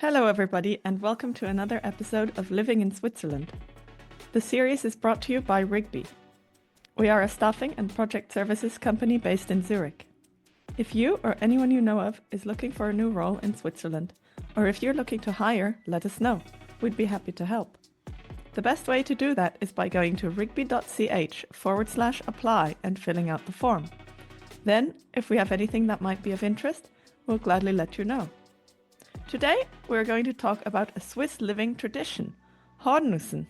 Hello, everybody, and welcome to another episode of Living in Switzerland. The series is brought to you by Rigby. We are a staffing and project services company based in Zurich. If you or anyone you know of is looking for a new role in Switzerland, or if you're looking to hire, let us know. We'd be happy to help. The best way to do that is by going to rigby.ch/apply and filling out the form. Then, if we have anything that might be of interest, we'll gladly let you know. Today, we're going to talk about a Swiss living tradition, Hornussen.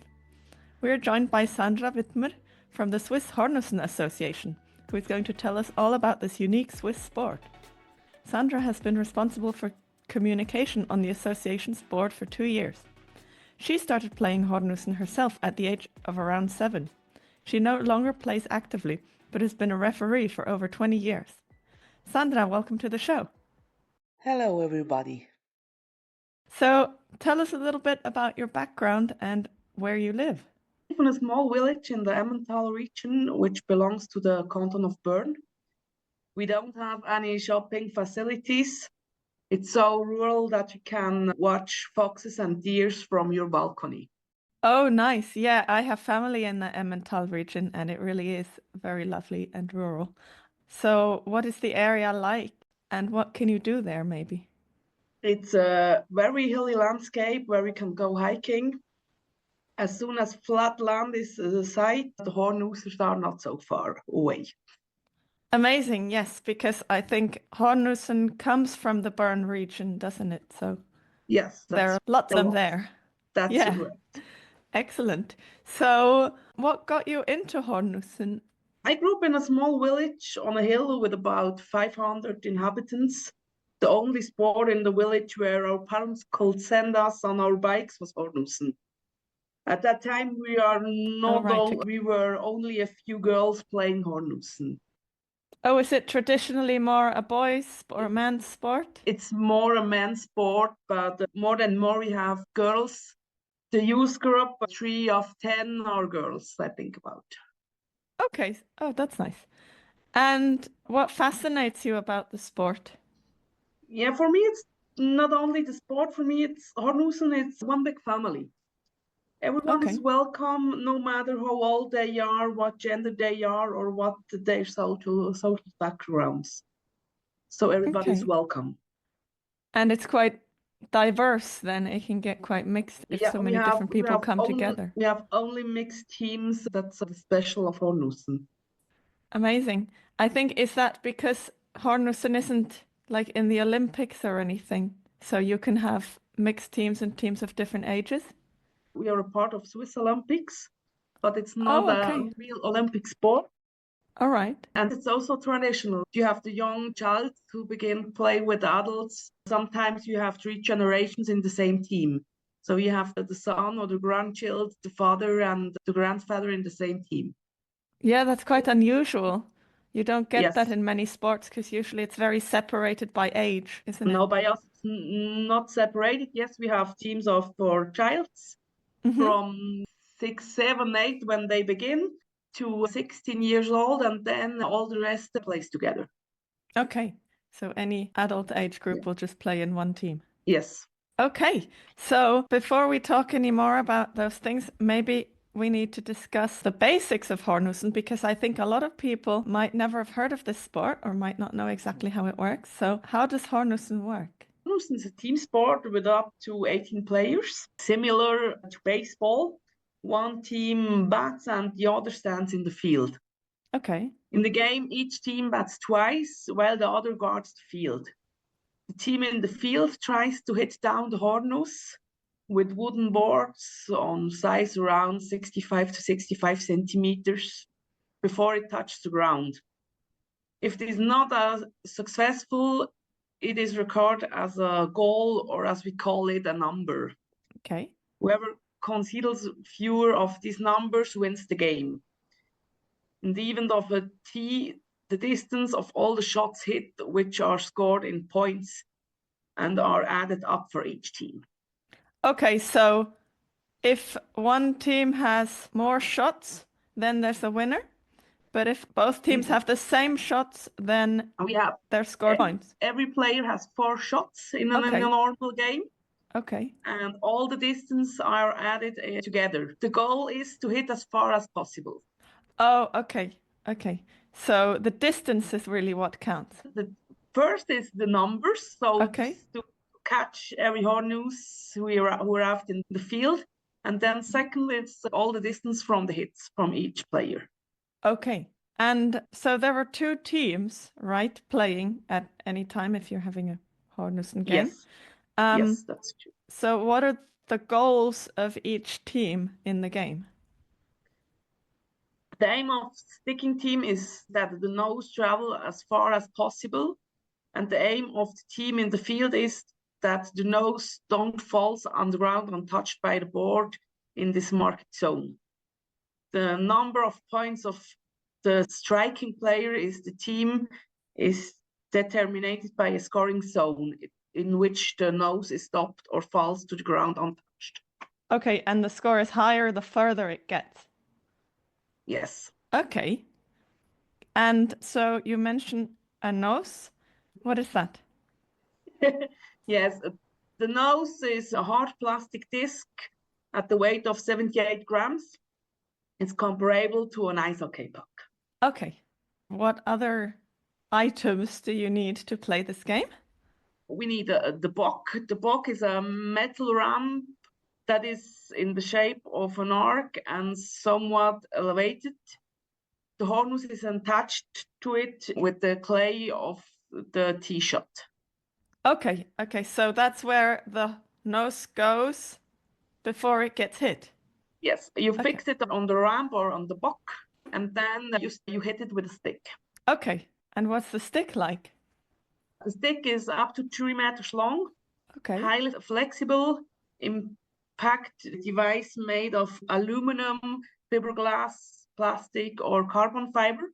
We're joined by Sandra Widmer from the Swiss Hornussen Association, who is going to tell us all about this unique Swiss sport. Sandra has been responsible for communication on the association's board for 2 years. She started playing Hornussen herself at the age of around 7. She no longer plays actively, but has been a referee for over 20 years. Sandra, welcome to the show. Hello, everybody. So, tell us a little bit about your background and where you live. I live in a small village in the Emmental region, which belongs to the canton of Bern. We don't have any shopping facilities. It's so rural that you can watch foxes and deers from your balcony. Oh, nice. Yeah, I have family in the Emmental region, and it really is very lovely and rural. So, what is the area like, and what can you do there, maybe? It's a very hilly landscape where we can go hiking. As soon as flat land is the sight, the Hornussers are not so far away. Amazing, yes, because I think Hornussen comes from the Bern region, doesn't it? So Yes, there are lots of them there. That's Yeah, correct. excellent. So, what got you into Hornussen? I grew up in a small village on a hill with about 500 inhabitants. The only sport in the village where our parents could send us on our bikes was Hornussen. At that time, we were only a few girls playing Hornussen. Oh, is it traditionally more a boys' or a man's sport? It's more a men's sport, but more and more we have girls. The youth group, 3 of 10 are girls, I think about. Okay. Oh, that's nice. And what fascinates you about the sport? Yeah, for me, it's not only the sport. For me, it's Hornussen. It's one big family. Everyone is welcome, no matter how old they are, what gender they are, or what their social backgrounds. So everybody's welcome. And it's quite diverse then. It can get quite mixed if so many different people come together. We have only mixed teams. That's the special of Hornussen. Amazing. I think, is that because Hornussen isn't like in the Olympics or anything? So you can have mixed teams and teams of different ages? We are a part of Swiss Olympics, but it's not a real Olympic sport. All right. And it's also traditional. You have the young child who begin play with adults. Sometimes you have 3 generations in the same team. So you have the son or the grandchild, the father and the grandfather in the same team. Yeah, that's quite unusual. You don't get that in many sports because usually it's very separated by age, isn't it? No, by us, it's not separated. Yes, we have teams for childs from 6, 7, 8 when they begin to 16 years old, and then all the rest plays together. Okay, so any adult age group will just play in one team. Yes. Okay, so before we talk any more about those things, maybe we need to discuss the basics of Hornussen, because I think a lot of people might never have heard of this sport or might not know exactly how it works. So how does Hornussen work? Hornussen is a team sport with up to 18 players, similar to baseball. One team bats and the other stands in the field. Okay. In the game, each team bats twice while the other guards the field. The team in the field tries to hit down the Hornuss with wooden boards on size around 65 to 65 centimeters before it touches the ground. If it is not successful, it is recorded as a goal, or as we call it, a number. Okay. Whoever conceals fewer of these numbers wins the game. In the event of a T, the distance of all the shots hit, which are scored in points and are added up for each team. Okay, so if one team has more shots, then there's a winner. But if both teams have the same shots, then they're scored points. Every player has 4 shots in a normal game. Okay. and all the distance are added together. The goal is to hit as far as possible. Oh, okay. Okay. So the distance is really what counts. The first is the numbers, so Okay. to catch every Hornus who arrived in the field. And then second, it's all the distance from the hits from each player. Okay. And so there were two teams, right, playing at any time if you're having a Hornussen game. Yes, yes, that's true. So what are the goals of each team in the game? The aim of the sticking team is that the nose travel as far as possible. And the aim of the team in the field is that the nose don't fall on the ground untouched by the board in this marked zone. The number of points of the striking player is the team is determined by a scoring zone in which the nose is stopped or falls to the ground untouched. Okay, and the score is higher the further it gets. Yes. Okay. And so you mentioned a nose. What is that? Yes, the nose is a hard plastic disc at the weight of 78 grams. It's comparable to an ice hockey puck. Okay. What other items do you need to play this game? We need the bock. The bock is a metal ramp that is in the shape of an arc and somewhat elevated. The Hornus is attached to it with the clay of the tee shot. Okay, okay, so that's where the nose goes before it gets hit. Yes, you Okay. fix it on the ramp or on the bock, and then you hit it with a stick. Okay, and what's the stick like? The stick is up to 3 meters long, Okay. highly flexible, impact device made of aluminum, fiberglass, plastic, or carbon fiber.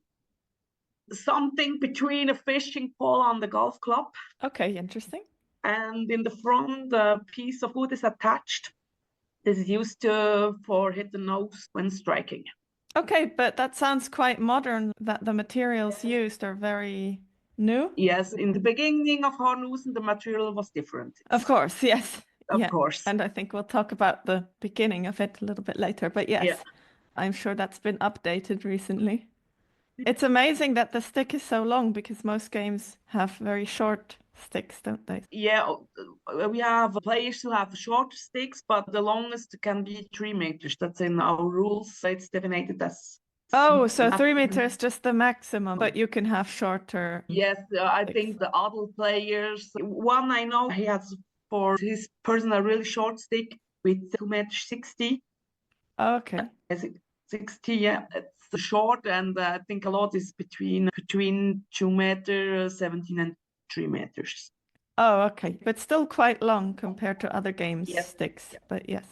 Something between a fishing pole and the golf club. Okay, interesting. And in the front, a piece of wood is attached. This is used for hit the nose when striking. Okay, but that sounds quite modern that the materials used are very new. Yes, in the beginning of Hornussen, the material was different. Of course, yes. Of Yeah. course. And I think we'll talk about the beginning of it a little bit later. But yes, Yeah. I'm sure that's been updated recently. It's amazing that the stick is so long because most games have very short sticks, don't they? Yeah, we have players who have short sticks, but the longest can be 3 meters. That's in our rules. It's defined as. Oh, so 3 meters is just the maximum, but you can have shorter. Yes, I sticks. think the adult players, one I know, he has for his person a really short stick with 2 meters 60. Okay. 60, yeah, it's short, and I think a lot is between 2 meters 17 and 3 meters. Oh, okay. But still quite long compared to other games Yes. sticks. But yes.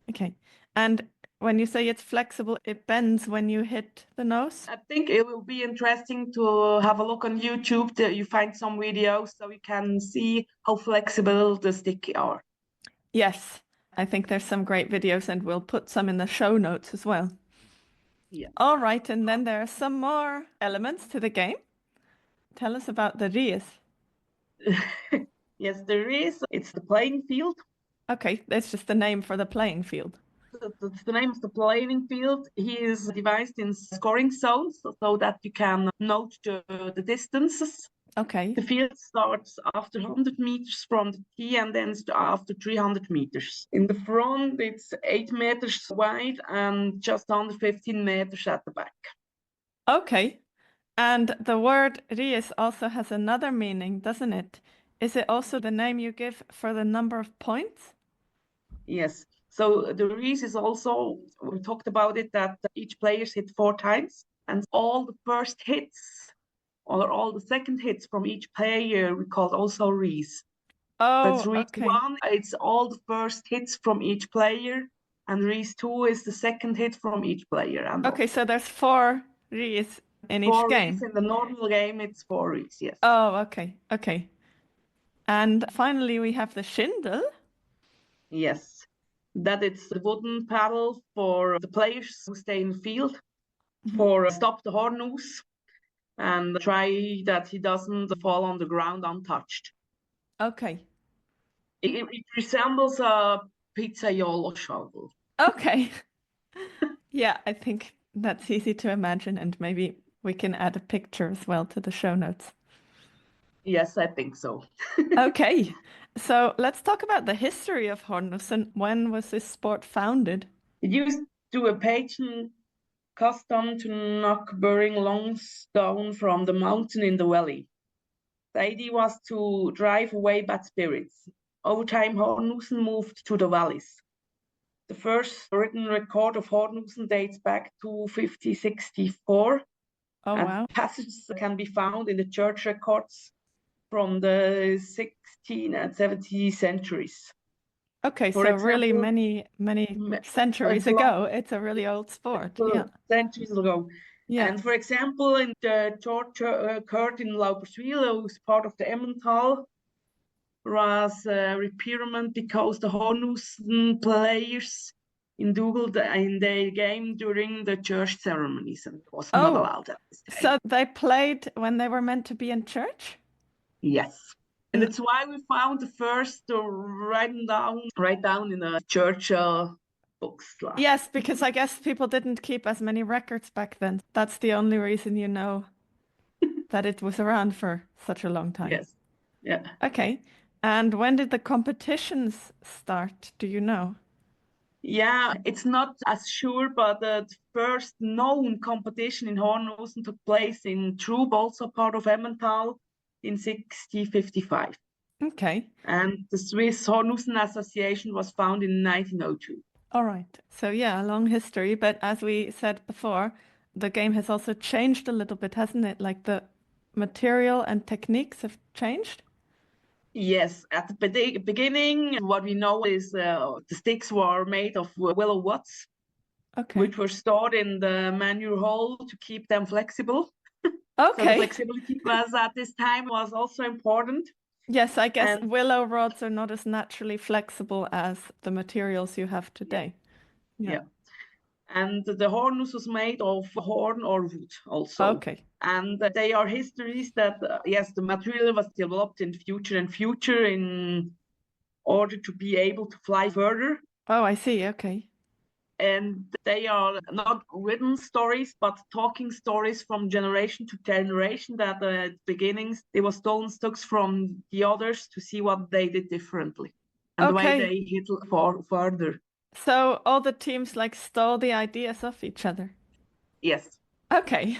Okay. And when you say it's flexible, it bends when you hit the nose? I think it will be interesting to have a look on YouTube. You find some videos so you can see how flexible the stick are. Yes. I think there's some great videos and we'll put some in the show notes as well. Yeah. All right. And then there are some more elements to the game. Tell us about the Ries. Yes, there is. It's the playing field. Okay, that's just the name for the playing field. That's the name of the playing field. He is devised in scoring zones so that you can note the distances. Okay. The field starts after 100 meters from the tee and ends after 300 meters. In the front, it's 8 meters wide and just under 15 meters at the back. Okay. And the word Ries also has another meaning, doesn't it? Is it also the name you give for the number of points? Yes. So the Ries is also, we talked about it, that each player hit 4 times, and all the first hits or all the second hits from each player we call also Ries. That's Oh, Ries okay. 1, it's all the first hits from each player, and Ries 2 is the second hit from each player. And Okay, so there's 4 Ries in each 4 game. Ries in the normal game, it's 4 Ries, yes. Oh, okay, okay. And finally, we have the Schindel. Yes, that it's the wooden paddle for the players who stay in the field for stop the Hornus and try that he doesn't fall on the ground untouched. Okay. It resembles a pizzaiolo shovel. Okay. Yeah, I think that's easy to imagine, and maybe we can add a picture as well to the show notes. Yes, I think so. Okay, so let's talk about the history of Hornussen. When was this sport founded? It used to a pagan custom to knock burning long stone from the mountain in the valley. The idea was to drive away bad spirits. Over time, Hornussen moved to the valleys. The first written record of Hornussen dates back to 5064, Oh, and wow. passages can be found in the church records from the 16th and 17th centuries. Okay, For so really example, many centuries it's long ago, it's a really old sport. Yeah. centuries ago. Yeah. And for example, in the church occurred in Lauberswil, who's part of the Emmental, was repairment because the Hornussen players indulged in their game during the church ceremonies and was not Oh, allowed at this time. so they played when they were meant to be in church? Yes. And Mm. it's why we found the first write down in the church books. Yes, because I guess people didn't keep as many records back then. That's the only reason you know that it was around for such a long time. Yes. Yeah. Okay. And when did the competitions start? Do you know? Yeah, it's not as sure, but the first known competition in Hornhusen took place in Trub, also part of Emmental, in 1655. Okay. And the Swiss Hornussen Association was founded in 1902. All right. So yeah, a long history, but as we said before, the game has also changed a little bit, hasn't it? Like the material and techniques have changed? Yes, at the beginning, what we know is the sticks were made of willow woods, Okay. which were stored in the manure hole to keep them flexible. So the Okay. flexibility was at this time was also important. Yes, I guess And willow rods are not as naturally flexible as the materials you have yeah, today. yeah. And the harness was made of horn or wood also. Okay. And they are histories that, yes, the material was developed in future in order to be able to fly further. Oh, I see. Okay. And they are not written stories, but talking stories from generation to generation that at the beginnings, they were stolen sticks from the others to see what they did differently and the way Okay. they hit further. So all the teams like stole the ideas of each other. Yes. Okay.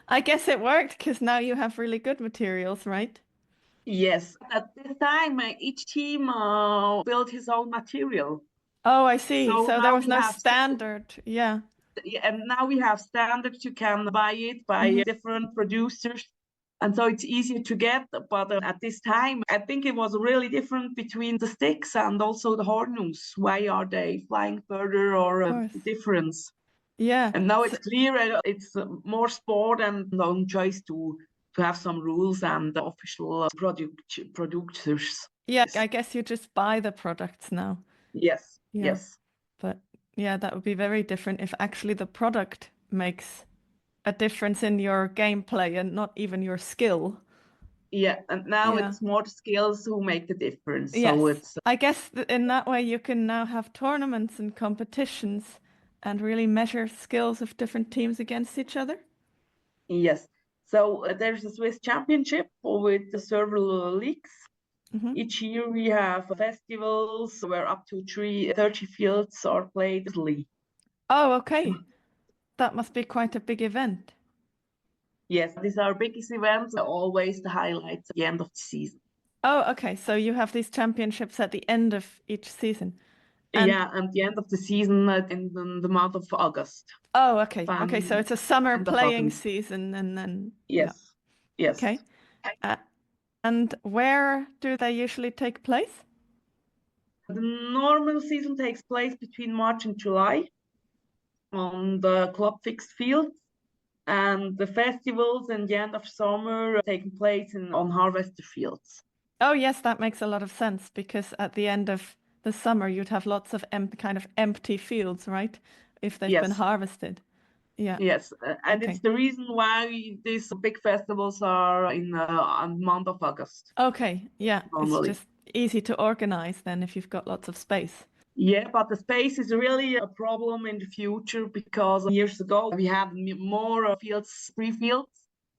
I guess it worked because now you have really good materials, right? Yes. At this time, each team built his own material. Oh, I see. So So there now was we no have standard. Yeah. and now we have standards. You can buy it by Mhm. different producers, and so it's easier to get. But at this time, I think it was really different between the sticks and also the hornus. Why are they flying further, or Of the course. difference? Yeah. And now So, it's clear it's more sport and own choice to have some rules and official producers. yeah, I guess you just buy the products now. Yes, Yeah. yes. But yeah, that would be very different if actually the product makes a difference in your gameplay and not even your skill. Yeah, and now Yeah. it's more the skills who make the difference. So Yes. it's I guess in that way you can now have tournaments and competitions and really measure skills of different teams against each other. yes. So there's a Swiss championship with several leagues. Hmm. Each year we have festivals where up to 30 fields are played. Oh, okay. That must be quite a big event. Yes, these are biggest events, always the highlights at the end of the season. Oh, okay. So you have these championships at the end of each season. And Yeah, and the end of the season in the month of August. oh, okay. Okay. So Fan, it's a summer end of playing August. season and then, yeah. Yes, yes. Okay. Uh, and where do they usually take place? The normal season takes place between March and July on the club fixed field, and the festivals in the end of summer taking place on harvester fields. Oh, yes, that makes a lot of sense because at the end of the summer you'd have lots of kind of empty fields, right? If they've been Yes, harvested. Yeah. Yes, and Okay. it's the reason why these big festivals are in the month of August Okay. Yeah. It's normally. just easy to organize then if you've got lots of space. Yeah, but the space is really a problem in the future because years ago we had more fields, free fields,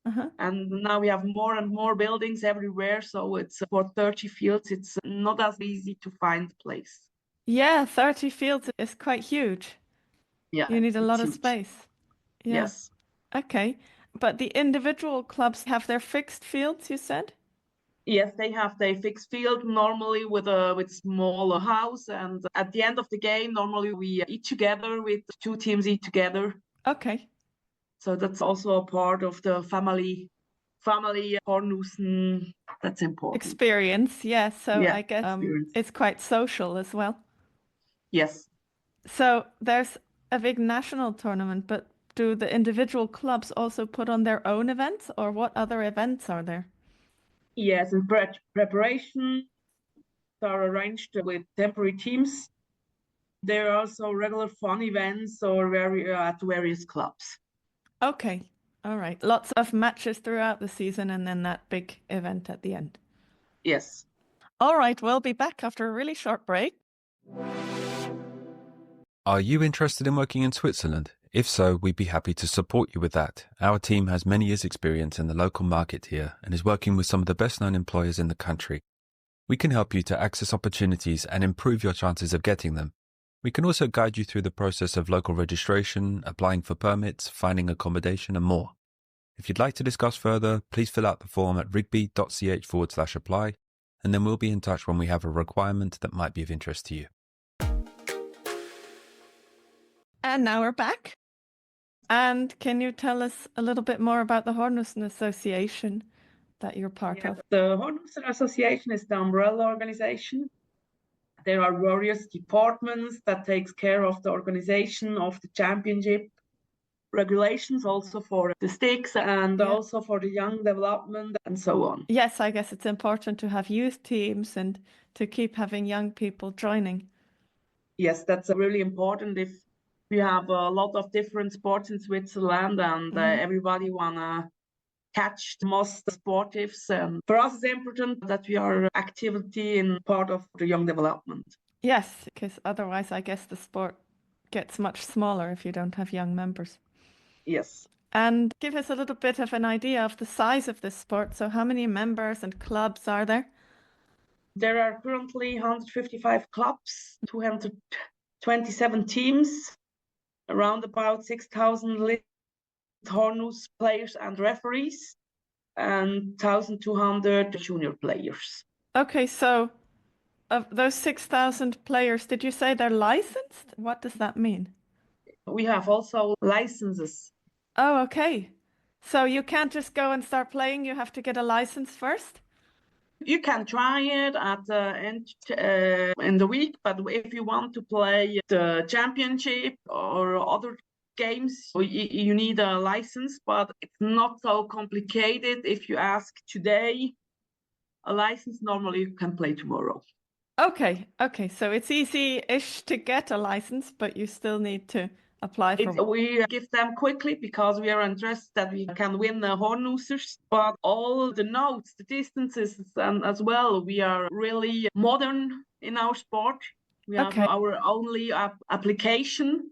Uh-huh. and now we have more and more buildings everywhere. So it's for 30 fields, it's not as easy to find a place. Yeah, 30 fields is quite huge. Yeah, You need a it's lot of huge. space. Yeah. Yes. Okay. But the individual clubs have their fixed fields, you said? Yes, they have their fixed field normally with smaller house, and at the end of the game, normally we eat together with two teams eat together. Okay. So that's also a part of the family Hornussen. That's important. Experience, yeah. So Yeah, I guess experience. it's quite social as well. Yes, So there's a big national tournament, but do the individual clubs also put on their own events, or what other events are there? yes, and preparation are arranged with temporary teams. There are also regular fun events at various clubs. Okay. All right. Lots of matches throughout the season and then that big event at the end. Yes. All right. We'll be back after a really short break. Are you interested in working in Switzerland? If so, we'd be happy to support you with that. Our team has many years' experience in the local market here and is working with some of the best-known employers in the country. We can help you to access opportunities and improve your chances of getting them. We can also guide you through the process of local registration, applying for permits, finding accommodation, and more. If you'd like to discuss further, please fill out the form at rigby.ch/apply, and then we'll be in touch when we have a requirement that might be of interest to you. And now we're back. And can you tell us a little bit more about the Hornussen Association that you're part of? The Hornussen Association is the umbrella organization. There are various departments that takes care of the organization of the championship, regulations also for the sticks and also for the young development and so on. Yes, I guess it's important to have youth teams and to keep having young people joining. Yes, that's really important if we have a lot of different sports in Switzerland and everybody wanna catch the most sportives. And for us, it's important that we are activity in part of the young development. Yes, because otherwise I guess the sport gets much smaller if you don't have young members. Yes. And give us a little bit of an idea of the size of this sport. So how many members and clubs are there? There are currently 155 clubs, 227 teams, around about 6,000 Hornus players and referees, and 1,200 junior players. Okay, so of those 6,000 players, did you say they're licensed? What does that mean? We have also licenses. Oh, okay. So you can't just go and start playing, you have to get a license first? You can try it at the end in the week, but if you want to play the championship or other games, you need a license, but it's not so complicated. If you ask today a license, normally you can play tomorrow. Okay, so it's easy-ish to get a license, but you still need to apply for one. We give them quickly because we are interested that we can win the Hornussers, but all the notes, the distances, and as well, we are really modern in our sport. We have our only application,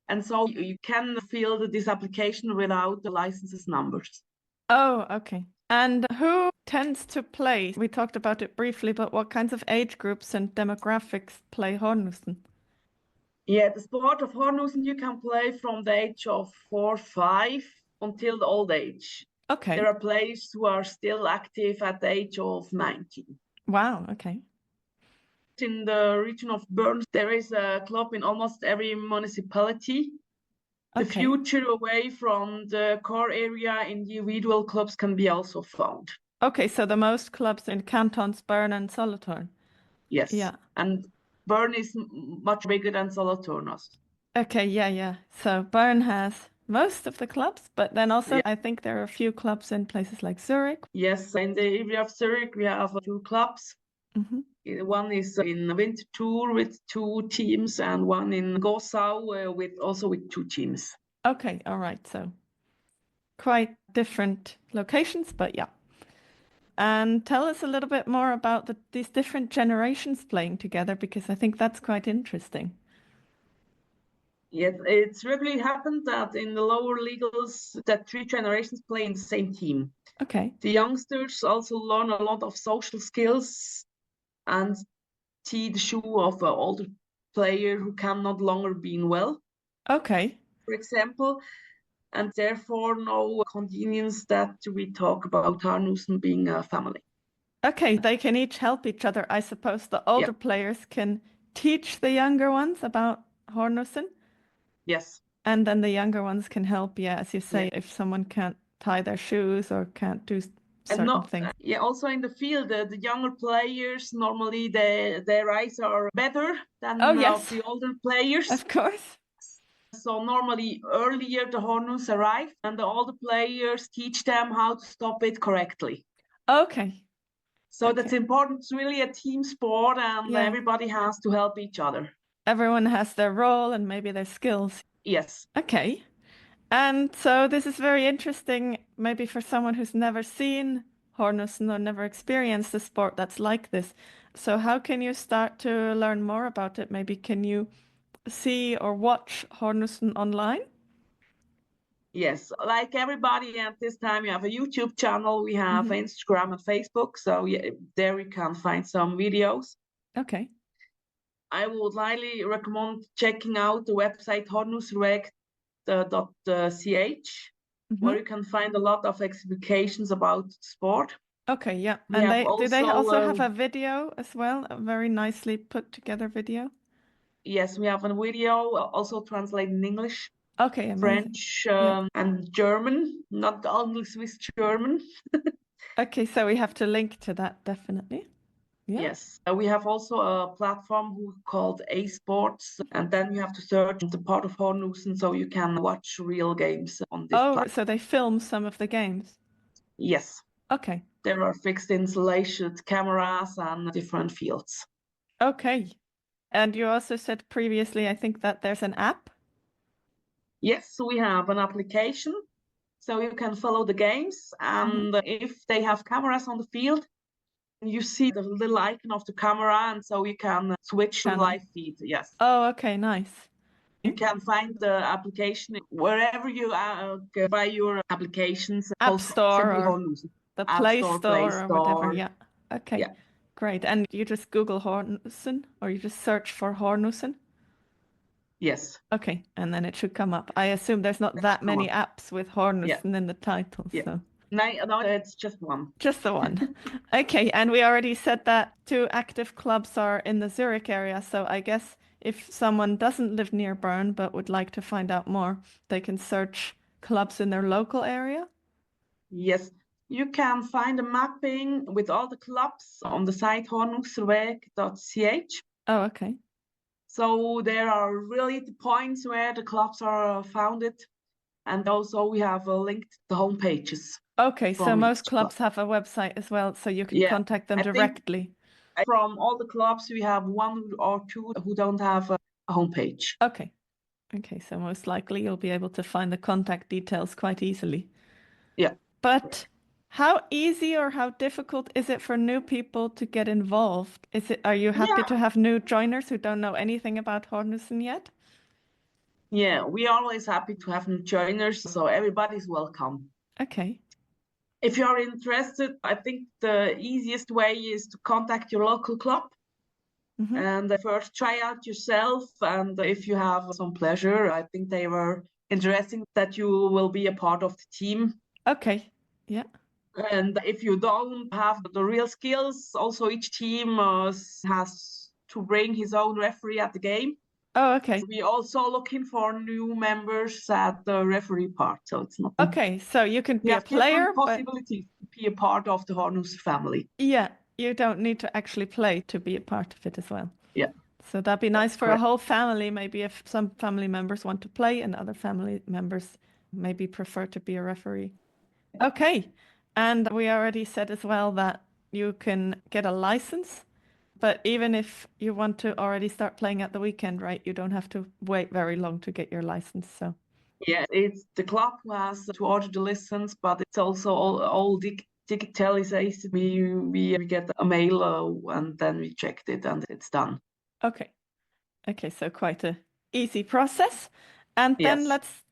and so you can fill this application without the licenses numbers. Oh, okay. And who tends to play? We talked about it briefly, but what kinds of age groups and demographics play Hornussen? Yeah, the sport of Hornussen you can play from the age of 4, 5 until the old age. Okay. There are players who are still active at the age of 19. Wow, okay. In the region of Bern, there is a club in almost every municipality. The future away from the core area, individual clubs can be also found. Okay, so the most clubs in cantons Bern and Solothurn. Yes. Yeah. And Bern is much bigger than Solothurn. Okay, yeah. So Bern has most of the clubs, but then also I think there are a few clubs in places like Zurich. Yes, in the area of Zurich, we have 2 clubs. One is in Winterthur with 2 teams, and one in Gossau with 2 teams. Okay, all right. So quite different locations, but yeah. And tell us a little bit more about these different generations playing together, because I think that's quite interesting. Yes, it's regularly happened that in the lower leagues that three generations play in the same team. Okay. The youngsters also learn a lot of social skills and see the shoe of an older player who can not longer be well, Okay. for example, and therefore no convenience that we talk about Hornussen being a family. Okay, they can each help each other. I suppose the Yeah. older players can teach the younger ones about Hornussen, Yes. and then the younger ones can help, yeah, as you say, Yeah. if someone can't tie their shoes or can't do And certain things. yeah, also in the field, the younger players normally their eyes are better than Oh, of yes, the older players. of course. So normally earlier the Hornus arrive and the older players teach them how to stop it correctly. Okay. So Okay. that's important. It's really a team sport and Yeah. everybody has to help each other. Everyone has their role and maybe their skills. Yes. Okay. And so this is very interesting, maybe for someone who's never seen Hornussen or never experienced a sport that's like this. So how can you start to learn more about it? Maybe can you see or watch Hornussen online? Yes, like everybody at this time, you have a YouTube channel, we have Instagram and Facebook. So yeah, there we can find some videos. Okay. I would highly recommend checking out the website hornusserweg.ch, where you can find a lot of explications about sport. Okay, yeah. We And have do they also have also a video as well? A very nicely put together video? yes, we have a video also translated in English, Okay, amazing. French, Yeah. and German, not only Swiss German. Okay, so we have to link to that definitely. Yeah. Yes, we have also a platform called A Sports, and then you have to search the part of Hornussen so you can watch real games on this Oh, platform. so they film some of the games. Yes, Okay. there are fixed installation cameras and different fields. Okay. And you also said previously, I think that there's an app. Yes, we have an application so you can follow the games, and if they have cameras on the field, you see the little icon of the camera, and so you can switch to live feed. Yes. Oh, okay, nice. You can find the application wherever you buy your applications. App Store or Hornussen. the App Play Store, Play Store or whatever. Store. Yeah. Okay. Yeah. Great. And you just Google Hornussen or you just search for Hornussen? Yes. Okay. And then it should come up. I assume there's not that many apps with Hornussen in the title. Yeah. So. No, it's just one. Just the one. Okay. And we already said that 2 active clubs are in the Zurich area. So I guess if someone doesn't live near Bern but would like to find out more, they can search clubs in their local area? Yes. You can find a mapping with all the clubs on the site hornusserweg.ch. Oh, okay. So there are really the points where the clubs are founded. And also we have linked the home pages. Okay, so most clubs have a website as well, so you can contact them directly. From all the clubs, we have 1 or 2 who don't have a homepage. Okay. Okay, so most likely you'll be able to find the contact details quite easily. Yeah. But how easy or how difficult is it for new people to get involved? Are you happy to have new joiners who don't know anything about Hornussen yet? Yeah, we are always happy to have new joiners, so everybody's welcome. Okay. If you're interested, I think the easiest way is to contact your local club and first try out yourself. And if you have some pleasure, I think they were interesting that you will be a part of the team. Okay. Yeah. And if you don't have the real skills, also each team has to bring his own referee at the game. Oh, okay. So we're also looking for new members at the referee part. So it's not okay. So you can be a player, possibilities to be a part of the Hornussen family. Yeah, you don't need to actually play to be a part of it as well. Yeah. So that'd be nice for a whole family. Maybe if some family members want to play and other family members maybe prefer to be a referee. Okay. And we already said as well that you can get a license. But even if you want to already start playing at the weekend, right, you don't have to wait very long to get your license. So Yeah, it's the club who has to order the lessons, but it's also all digitalized. We get a mail and then we checked it and it's done. Okay. Okay, so quite a easy process. And then Yes. let's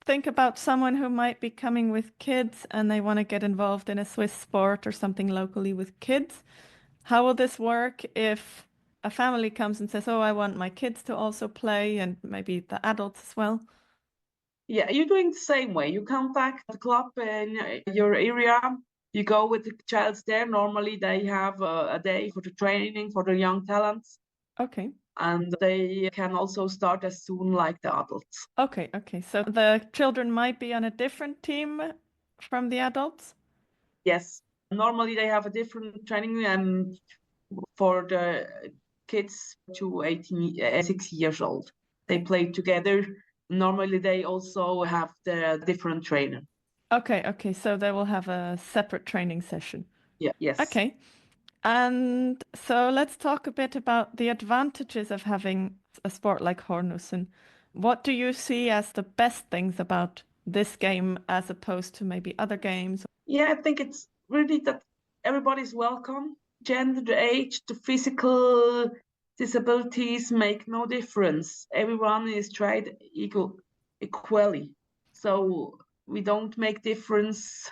think about someone who might be coming with kids and they want to get involved in a Swiss sport or something locally with kids. How will this work if a family comes and says, "Oh, I want my kids to also play," and maybe the adults as well? Yeah, you're doing the same way. You contact the club in your area. You go with the child there. Normally, they have a day for the training for the young talents, Okay. and they can also start as soon like the adults. Okay, okay. So the children might be on a different team from the adults? Yes, normally they have a different training for the kids to 6 years old. They Okay. play together. Normally, they also have the different trainer. Okay, okay. So they will have a separate training session. Yeah, yes. Okay. And so let's talk a bit about the advantages of having a sport like Hornussen. What do you see as the best things about this game as opposed to maybe other games? Yeah, I think it's really that everybody's welcome. Gender, the age, the physical disabilities make no difference. Everyone is treated equally. So we don't make difference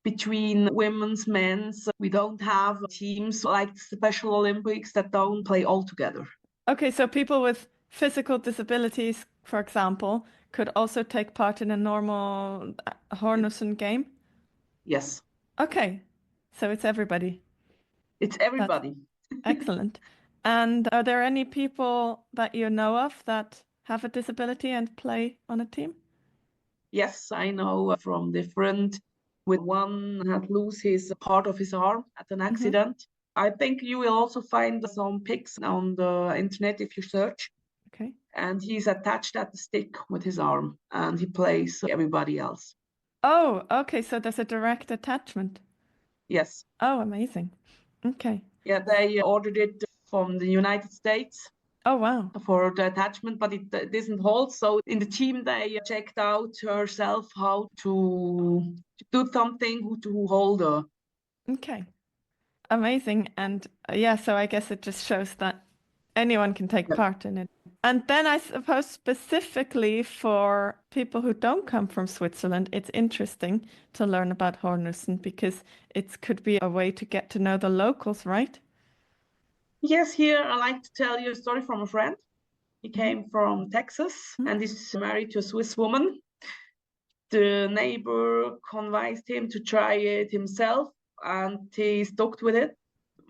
between women's, men's. We don't have teams like the Special Olympics that don't play all together. Okay, so people with physical disabilities, for example, could also take part in a normal Hornussen game? Yes, Okay, so it's everybody. it's That's everybody. excellent. And are there any people that you know of that have a disability and play on a team? Yes, I know from different. With one had lose his part of his arm at an Hmm. accident. I think you will also find some pics on the internet if you search. Okay. And he's attached at the stick with his arm, and he plays everybody else. Oh, okay, so there's a direct attachment. Yes. Oh, amazing. Okay. Yeah, they ordered it from the United States Oh, wow. for the attachment, but it doesn't hold. So in the team, they checked out herself how to do something to hold her. Okay. Amazing. And yeah, so I guess it just shows that anyone can take Yeah. part in it. And then I suppose specifically for people who don't come from Switzerland, it's interesting to learn about Hornussen because it could be a way to get to know the locals, right? Yes, here I like to tell you a story from a friend. He came from Texas Mhm. and is married to a Swiss woman. The neighbor convinced him to try it himself and he stuck with it.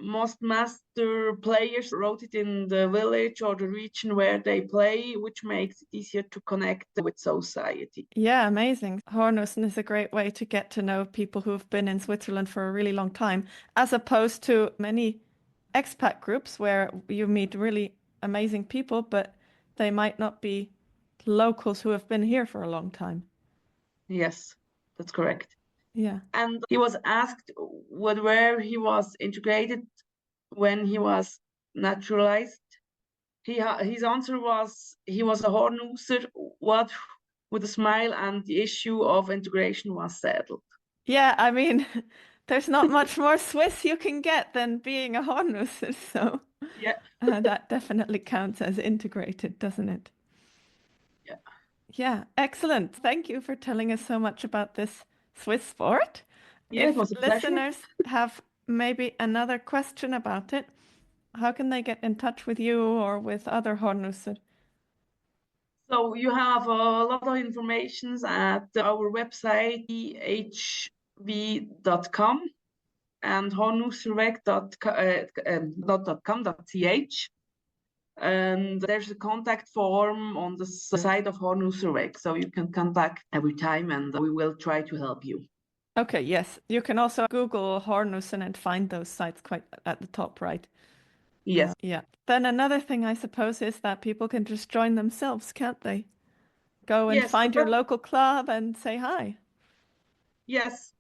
Most master players wrote it in the village or the region where they play, which makes it easier to connect with society. Yeah, amazing. Hornussen is a great way to get to know people who've been in Switzerland for a really long time, as opposed to many expat groups where you meet really amazing people, but they might not be locals who have been here for a long time. Yes, that's correct. Yeah. And he was asked where he was integrated when he was naturalized. His answer was he was a Hornusser, what with a smile, and the issue of integration was settled. Yeah, I mean, there's not much more Swiss you can get than being a Hornusser, so Yeah, that definitely counts as integrated, doesn't it? yeah, Yeah, excellent. Thank you for telling us so much about this Swiss sport. yeah. It If was a pleasure. listeners have maybe another question about it, how can they get in touch with you or with other Hornusser? So you have a lot of information at our website ehv.com and hornusserweg.com.ch. And there's a contact form on the side of Hornusserweg, so you can contact every time and we will try to help you. Okay, yes. You can also Google Hornussen and find those sites quite at the top, right? Yes, Yeah. Then another thing I suppose is that people can just join themselves, can't they? Go and yes, find your local club and say hi. yes.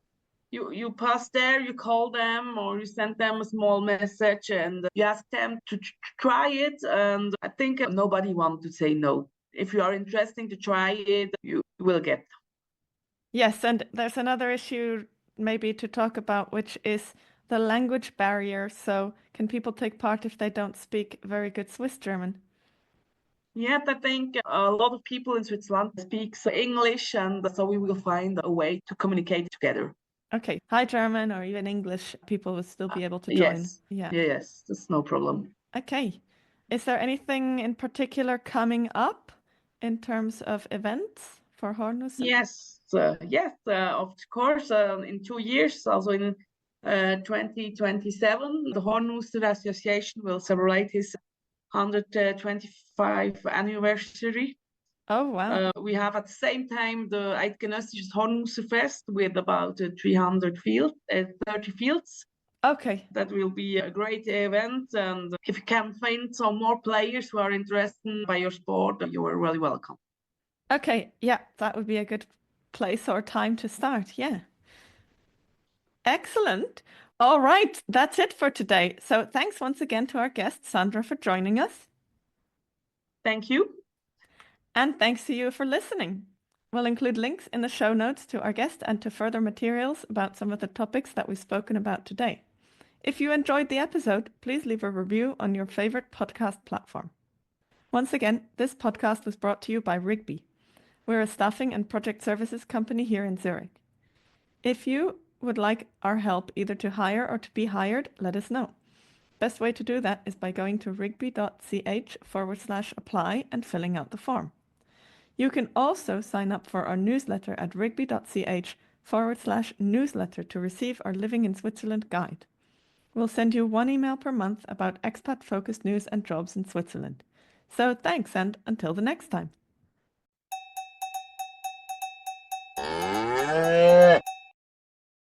You pass there, you call them or you send them a small message and you ask them to try it. And I think nobody wants to say no. if you are interested to try it, you will get. Yes, and there's another issue maybe to talk about, which is the language barrier. So can people take part if they don't speak very good Swiss German? Yes, I think a lot of people in Switzerland speak English, and so we will find a way to communicate together. Okay, High German or even English, people will still be able to join. Yes, Yeah. yes, that's no problem. Okay. Is there anything in particular coming up in terms of events for Hornussen? Yes, of course. In 2 years, also in 2027, the Hornussen Association will celebrate his 125th anniversary. Oh, wow. We have at the same time the Eidgenössisches Hornussenfest with about 30 fields. Okay. That will be a great event. And if you can find some more players who are interested by your sport, you are really welcome. Okay, yeah, that would be a good place or time to start. Yeah. Excellent. All right, that's it for today. So thanks once again to our guest, Sandra, for joining us. Thank you. And thanks to you for listening. We'll include links in the show notes to our guest and to further materials about some of the topics that we've spoken about today. If you enjoyed the episode, please leave a review on your favorite podcast platform. Once again, this podcast was brought to you by Rigby. We're a staffing and project services company here in Zurich. If you would like our help either to hire or to be hired, let us know. Best way to do that is by going to rigby.ch/apply and filling out the form. You can also sign up for our newsletter at rigby.ch/newsletter to receive our Living in Switzerland guide. We'll send you 1 email per month about expat-focused news and jobs in Switzerland. So thanks, and until the next time.